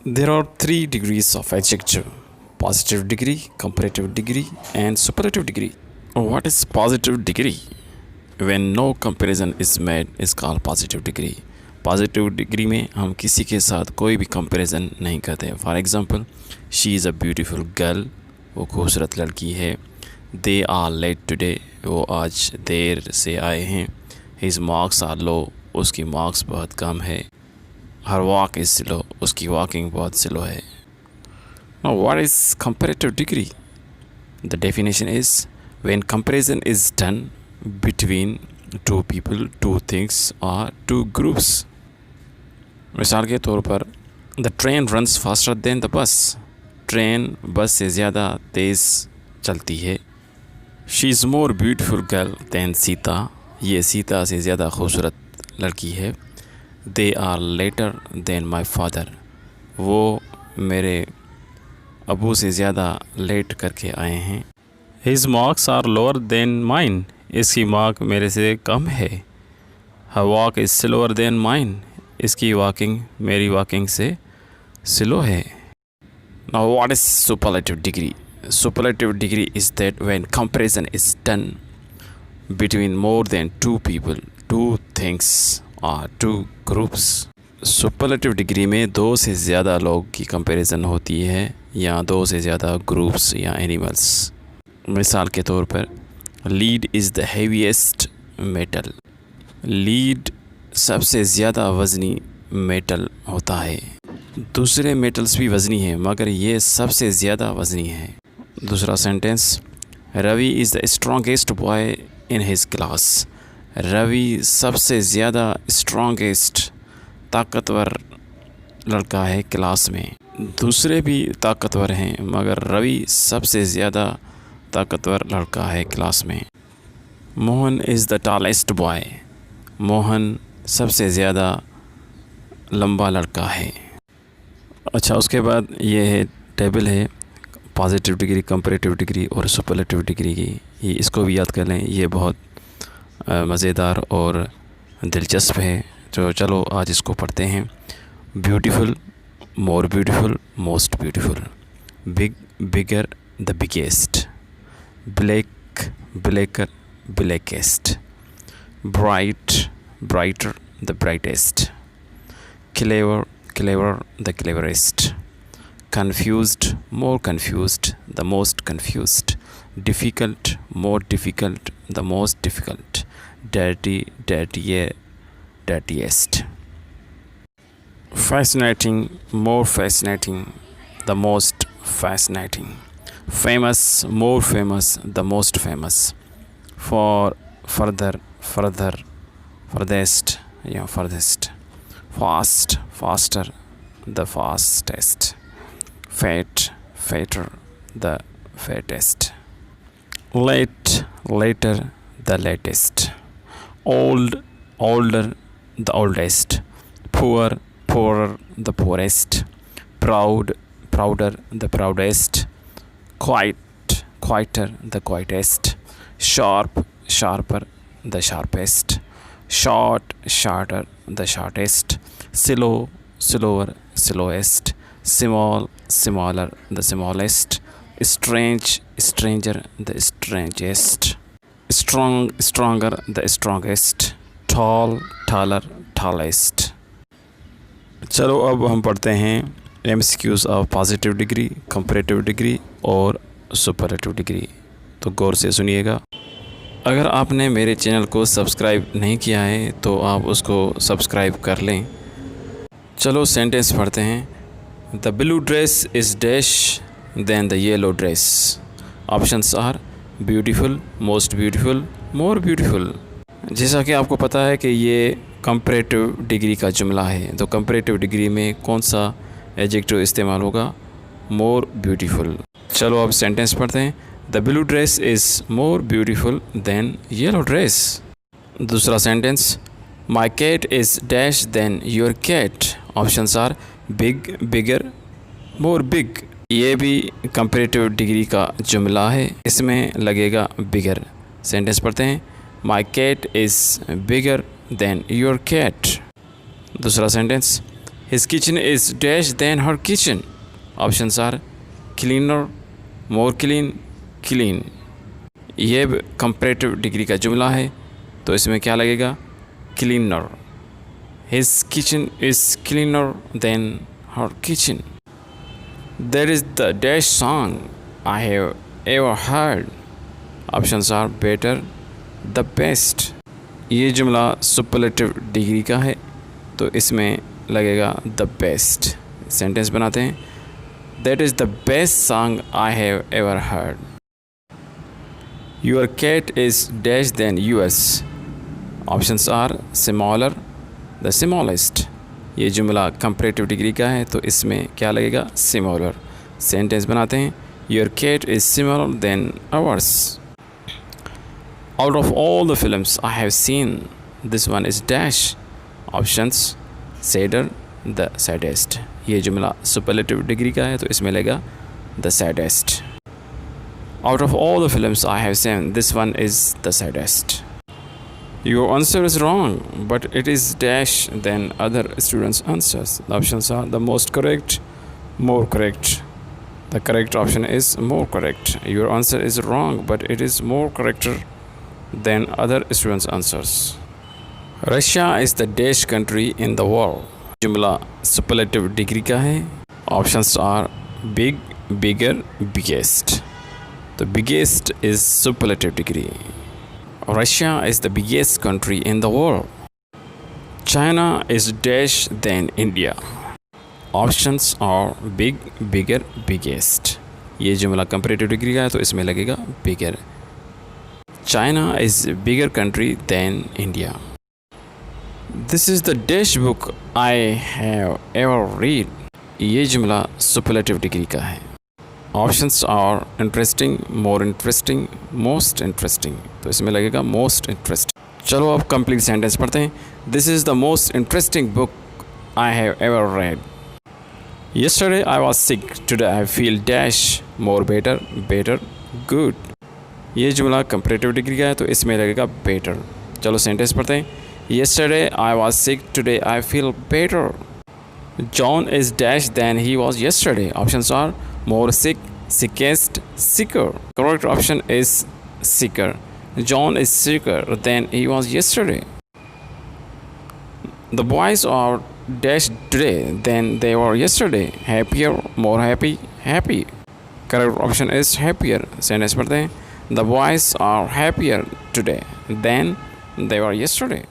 There are three degrees of adjective: positive degree, comparative degree, and superlative degree. What is positive degree? When no comparison is made is called positive degree. Positive degree में हम किसी के साथ कोई भी comparison नहीं करते। For example, she is a beautiful girl, वो खूबसूरत लड़की है। दे आर लेट टुडे, वो आज देर से आए हैं। हिज मार्क्स आर लो, उसकी मार्क्स बहुत कम है। हर वॉक इज़ स्लो, उसकी वॉकिंग बहुत स्लो है। Now what is comparative degree? The definition is when comparison is done between two people, two things और टू ग्रुप्स। मिसाल के तौर पर, the train runs faster than the bus, train bus से ज़्यादा तेज़ चलती है। She is more beautiful girl than Sita, ये सीता से ज़्यादा खूबसूरत लड़की है। They are later than my father, वो मेरे अबू से ज़्यादा लेट करके आए हैं। His marks are lower than mine, इसकी मार्क मेरे से कम है। Her walk is slower than mine, इसकी वॉकिंग मेरी वॉकिंग से स्लो है। Now what is superlative degree? Superlative degree is that when comparison is done between more than two people, two things और टू ग्रुप्स। सुपरलेटिव डिग्री में दो से ज़्यादा लोग की कंपैरिजन होती है या दो से ज़्यादा ग्रुप्स या एनिमल्स। मिसाल के तौर पर, lead is the heaviest metal, lead सबसे ज़्यादा वज़नी मेटल होता है। दूसरे मेटल्स भी वज़नी हैं मगर ये सबसे ज़्यादा वज़नी है। दूसरा sentence, Ravi is the strongest boy in his class, Ravi सबसे ज़्यादा स्ट्रॉन्गेस्ट ताकतवर लड़का है क्लास में। दूसरे भी ताकतवर हैं मगर रवि सबसे ज़्यादा ताकतवर लड़का है क्लास में। Mohan is the tallest boy, Mohan सबसे ज़्यादा लंबा लड़का है। अच्छा, उसके बाद ये है टेबल है पॉजिटिव डिग्री, कंपैरेटिव डिग्री और सुपरलेटिव डिग्री की। ये इसको भी याद कर लें, ये बहुत मज़ेदार और दिलचस्प है। तो चलो आज इसको पढ़ते हैं। Beautiful, more beautiful, most beautiful. Big, bigger, the biggest. Black, blacker, blackest. Bright, brighter, the brightest. Clever, clever, the cleverest. Confused, more confused, the most confused. Difficult, more difficult, the most difficult. Dirty, dirtier, dirtiest. Fascinating, more fascinating, the most fascinating. Famous, more famous, the most famous. For, further, further, furthest, yeah, furthest. Fast, faster, the fastest. Fat, fatter, the fattest. Late, later, the latest. Old, older, the oldest. Poor, poorer, the poorest. Proud, prouder, the proudest. Quiet, quieter, the quietest. Sharp, sharper, the sharpest. Short, shorter, the shortest. Slow, slower, slowest. Small, smaller, the smallest. Strange, stranger, the strangest. Strong, stronger, the strongest. Tall, taller, tallest. चलो अब हम पढ़ते हैं MCQs of positive degree, comparative degree और superlative degree. तो गौर से सुनिएगा। अगर आपने मेरे चैनल को सब्सक्राइब नहीं किया है तो आप उसको सब्सक्राइब कर लें। चलो सेंटेंस पढ़ते हैं। The blue dress is dash than the yellow dress. Options are beautiful, most beautiful, more beautiful. जैसा कि आपको पता है कि ये कंपैरेटिव डिग्री का जुमला है, तो कंपैरेटिव डिग्री में कौन सा एडजेक्टिव इस्तेमाल होगा? More beautiful. चलो अब सेंटेंस पढ़ते हैं। The blue dress is more beautiful than yellow dress. दूसरा sentence, My cat is dash than your cat. Options are big, bigger, more big. ये भी कंपैरेटिव डिग्री का जुमला है, इसमें लगेगा bigger। सेंटेंस पढ़ते हैं। My cat is bigger than your cat. दूसरा sentence, His kitchen is dash than her kitchen. Options are cleaner, more clean, clean. ये कंपैरेटिव डिग्री का जुमला है, तो इसमें क्या लगेगा? Cleaner. His kitchen is cleaner than her kitchen. That is the dash song I have ever heard. Options are better, the best. ये जुमला सुपरलेटिव डिग्री का है, तो इसमें लगेगा the best. सेंटेंस बनाते हैं. That is the best song I have ever heard. Your cat is dash than yours. Options are smaller, the smallest. ये जुमला कंपैरेटिव डिग्री का है, तो इसमें क्या लगेगा? सिमिलर. सेंटेंस बनाते हैं. Your cat is similar than ours. Out of all the films I have seen, this one is dash. Options sadder, the saddest. ये जुमला सुपरलेटिव डिग्री का है, तो इसमें लगेगा the saddest. Out of all the films I have seen, this one is the saddest. Your answer is wrong, but it is dash than other students' answers. The options are the most correct, more correct. The correct option is more correct. Your answer is wrong, but it is more correcter than other students' answers. Russia is the dash country in the world. जुमला superlative degree का है. Options are big, bigger, biggest. The biggest is superlative degree. Russia is the biggest country in the world. China is dash than India. Options are big, bigger, biggest. ये जुमला comparative degree का है, तो इसमें लगेगा bigger. China is a bigger country than India. This is the dash book I have ever read. ये जुमला superlative degree का है. Options are interesting, more interesting, most interesting. तो इसमें लगेगा most interesting. चलो अब कंप्लीट सेंटेंस पढ़ते हैं. This is the most interesting book I have ever read. Yesterday I was sick. Today I feel dash more better, better, good. ये जुमला comparative degree का है, तो इसमें लगेगा better. चलो सेंटेंस पढ़ते हैं. Yesterday I was sick. Today I feel better. John is dash than he was yesterday. Options are more sick, sickest, sicker. Correct option is sicker. John is sicker than he was yesterday. The boys are dash today than they were yesterday. Happier, more happy, happy. Correct option is happier. Sentence पढ़ते हैं. The boys are happier today than they were yesterday.